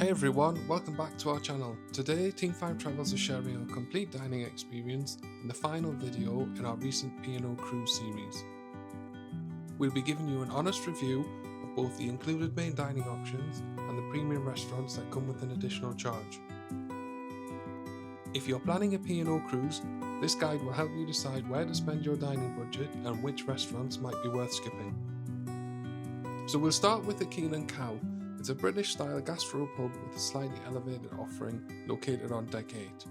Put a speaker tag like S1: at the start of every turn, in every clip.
S1: Hey everyone, welcome back to our channel. Today Team 5 Travels are sharing a complete dining experience in the final video in our recent P&O cruise series. We'll be giving you an honest review of both the included main dining options and the premium restaurants that come with an additional charge. If you're planning a P&O cruise, this guide will help you decide where to spend your dining budget and which restaurants might be worth skipping. So we'll start with the Keel Cow. It's a British-style gastro pub with a slightly elevated offering located on Deck 8.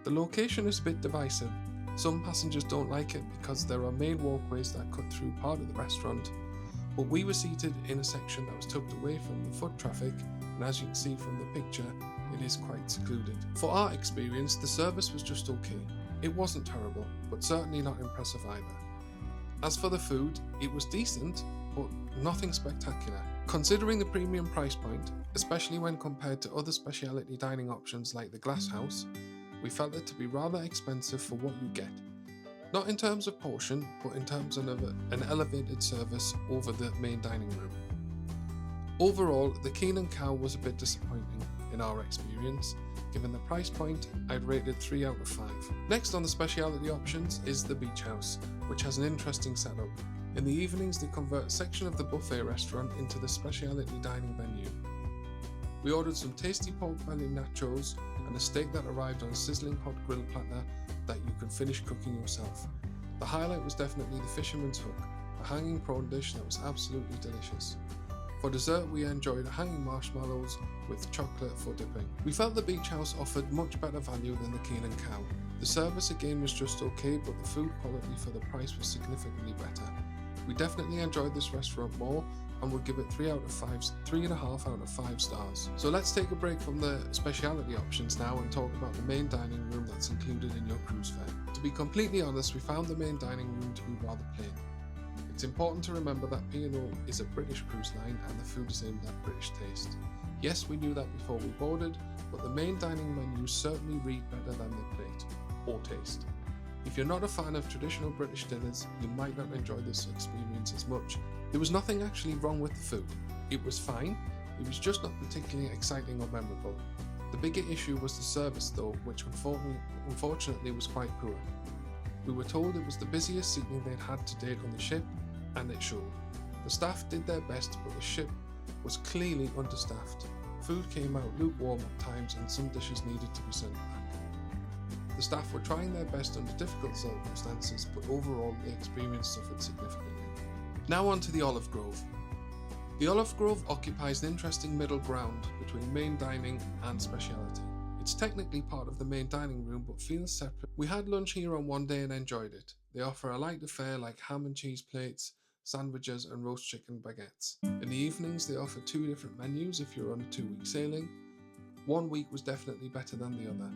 S1: The location is a bit divisive. Some passengers don't like it because there are main walkways that cut through part of the restaurant, but we were seated in a section that was tucked away from the foot traffic, and as you can see from the picture, it is quite secluded. For our experience, the service was just okay. It wasn't terrible, but certainly not impressive either. As for the food, it was decent, but nothing spectacular. Considering the premium price point, especially when compared to other specialty dining options like the Glasshouse, we felt it to be rather expensive for what you get. Not in terms of portion, but in terms of an elevated service over the main dining room. Overall, the Keel Cow was a bit disappointing in our experience. Given the price point, I'd rate it 3 out of 5. Next on the specialty options is the Beach House, which has an interesting setup. In the evenings, they convert a section of the buffet restaurant into the specialty dining venue. We ordered some tasty pork belly nachos and a steak that arrived on a sizzling hot grill platter that you can finish cooking yourself. The highlight was definitely the fisherman's hook, a hanging prawn dish that was absolutely delicious. For dessert, we enjoyed hanging marshmallows with chocolate for dipping. We felt the Beach House offered much better value than the Keel Cow. The service again was just okay, but the food quality for the price was significantly better. We definitely enjoyed this restaurant more and would give it 3.5 out of 5 stars. So let's take a break from the specialty options now and talk about the main dining room that's included in your cruise fare. To be completely honest, we found the main dining room to be rather plain. It's important to remember that P&O is a British cruise line and the food is aimed at British taste. Yes, we knew that before we boarded, but the main dining menus certainly read better than the plate or taste. If you're not a fan of traditional British dinners, you might not enjoy this experience as much. There was nothing actually wrong with the food. It was fine, it was just not particularly exciting or memorable. The bigger issue was the service though, which unfortunately was quite poor. We were told it was the busiest seating they'd had to date on the ship, and it showed. The staff did their best, but the ship was clearly understaffed. Food came out lukewarm at times and some dishes needed to be sent back. The staff were trying their best under difficult circumstances, but overall the experience suffered significantly. Now on to the Olive Grove. The Olive Grove occupies an interesting middle ground between main dining and specialty. It's technically part of the main dining room but feels separate. We had lunch here on one day and enjoyed it. They offer a light fare like ham and cheese plates, sandwiches and roast chicken baguettes. In the evenings they offer 2 different menus if you're on a 2-week sailing. One week was definitely better than the other.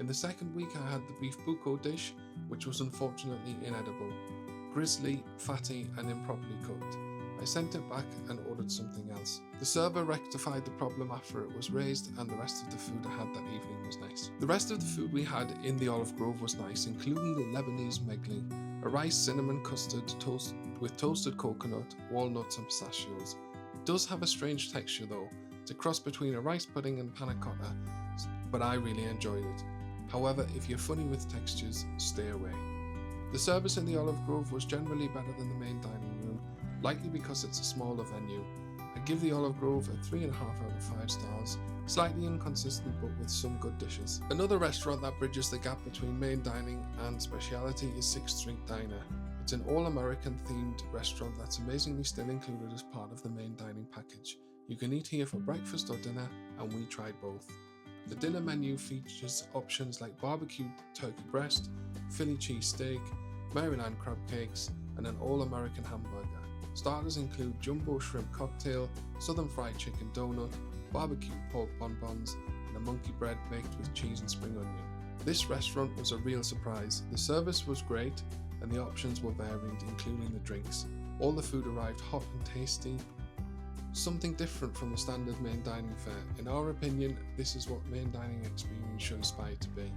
S1: In the second week I had the beef buco dish, which was unfortunately inedible. Grisly, fatty and improperly cooked. I sent it back and ordered something else. The server rectified the problem after it was raised, and the rest of the food I had that evening was nice. The rest of the food we had in the Olive Grove was nice, including the Lebanese megli, a rice cinnamon custard toast with toasted coconut, walnuts and pistachios. It does have a strange texture though. It's a cross between a rice pudding and panna cotta, but I really enjoyed it. However, if you're funny with textures, stay away. The service in the Olive Grove was generally better than the main dining room, likely because it's a smaller venue. I give the Olive Grove a 3.5 out of 5 stars, slightly inconsistent but with some good dishes. Another restaurant that bridges the gap between main dining and specialty is 6th Street Diner. It's an all-American themed restaurant that's amazingly still included as part of the main dining package. You can eat here for breakfast or dinner, and we tried both. The dinner menu features options like barbecued turkey breast, Philly cheese steak, Maryland crab cakes, and an all-American hamburger. Starters include jumbo shrimp cocktail, southern fried chicken donut, barbecued pork bonbons, and a monkey bread baked with cheese and spring onion. This restaurant was a real surprise. The service was great, and the options were varied, including the drinks. All the food arrived hot and tasty, something different from the standard main dining fare. In our opinion, this is what main dining experience should aspire to be.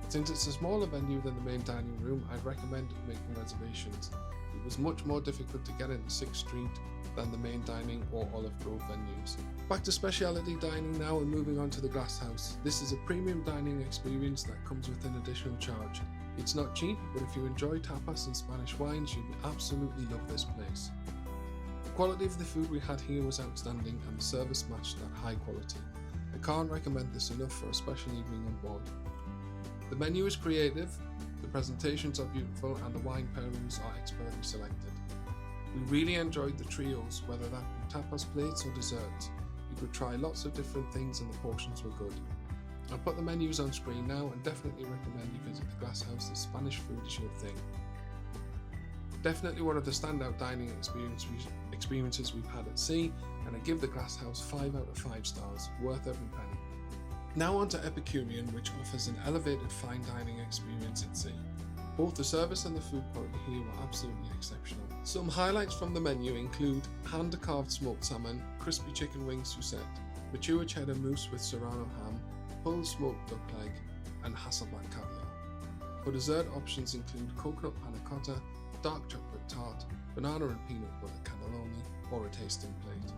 S1: Since it's a smaller venue than the main dining room, I'd recommend making reservations. It was much more difficult to get into 6th Street than the main dining or Olive Grove venues. Back to specialty dining now and moving on to the Glasshouse. This is a premium dining experience that comes with an additional charge. It's not cheap, but if you enjoy tapas and Spanish wines, you'll absolutely love this place. The quality of the food we had here was outstanding and the service matched that high quality. I can't recommend this enough for a special evening on board. The menu is creative, the presentations are beautiful and the wine pairings are expertly selected. We really enjoyed the trios, whether that be tapas plates or desserts. You could try lots of different things and the portions were good. I'll put the menus on screen now and definitely recommend you visit the Glasshouse if Spanish food is your thing. Definitely one of the standout dining experiences we've had at sea, and I give the Glasshouse 5 out of 5 stars, worth every penny. Now on to Epicurean, which offers an elevated fine dining experience at sea. Both the service and the food quality here were absolutely exceptional. Some highlights from the menu include hand-carved smoked salmon, crispy chicken wings Suzette, mature cheddar mousse with serrano ham, pulled smoked duck leg, and Hasselback caviar. For dessert options include coconut panna cotta, dark chocolate tart, banana and peanut butter cannelloni, or a tasting plate.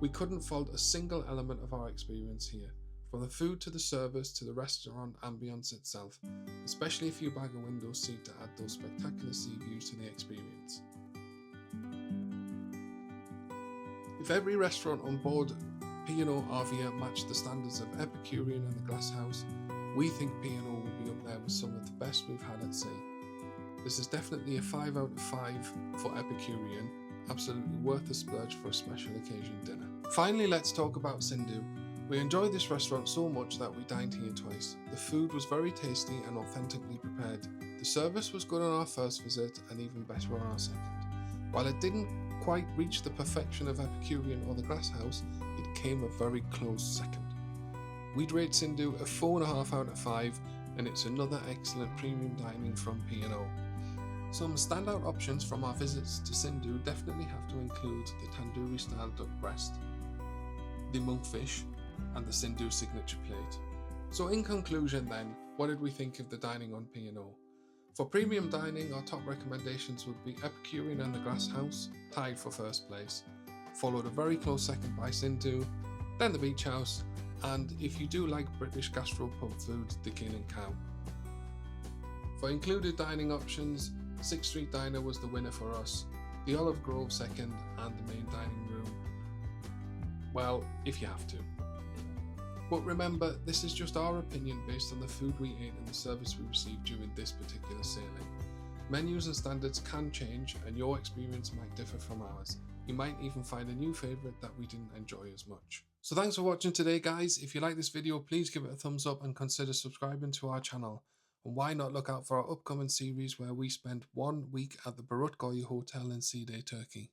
S1: We couldn't fault a single element of our experience here, from the food to the service to the restaurant ambience itself, especially if you bag a window seat to add those spectacular sea views to the experience. If every restaurant on board P&O ARVIA matched the standards of Epicurean and the Glasshouse, we think P&O will be up there with some of the best we've had at sea. This is definitely a 5 out of 5 for Epicurean, absolutely worth the splurge for a special occasion dinner. Finally, let's talk about Sindhu. We enjoyed this restaurant so much that we dined here twice. The food was very tasty and authentically prepared. The service was good on our first visit and even better on our second. While it didn't quite reach the perfection of Epicurean or the Glasshouse, it came a very close second. We'd rate Sindhu a 4.5 out of 5, and it's another excellent premium dining from P&O. Some standout options from our visits to Sindhu definitely have to include the tandoori style duck breast, the monkfish, and the Sindhu signature plate. So in conclusion then, what did we think of the dining on P&O? For premium dining, our top recommendations would be Epicurean and the Glasshouse, tied for first place, followed a very close second by Sindhu, then the Beach House, and if you do like British gastropub food, the Keel Cow. For included dining options, 6th Street Diner was the winner for us, the Olive Grove second, and the main dining room. Well, if you have to. But remember, this is just our opinion based on the food we ate and the service we received during this particular sailing. Menus and standards can change and your experience might differ from ours. You might even find a new favourite that we didn't enjoy as much. So thanks for watching today guys. If you like this video, please give it a thumbs up and consider subscribing to our channel. And why not look out for our upcoming series where we spend 1 week at the Barutgoy Hotel in Sea Day, Turkey.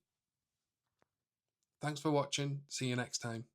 S1: Thanks for watching. See you next time.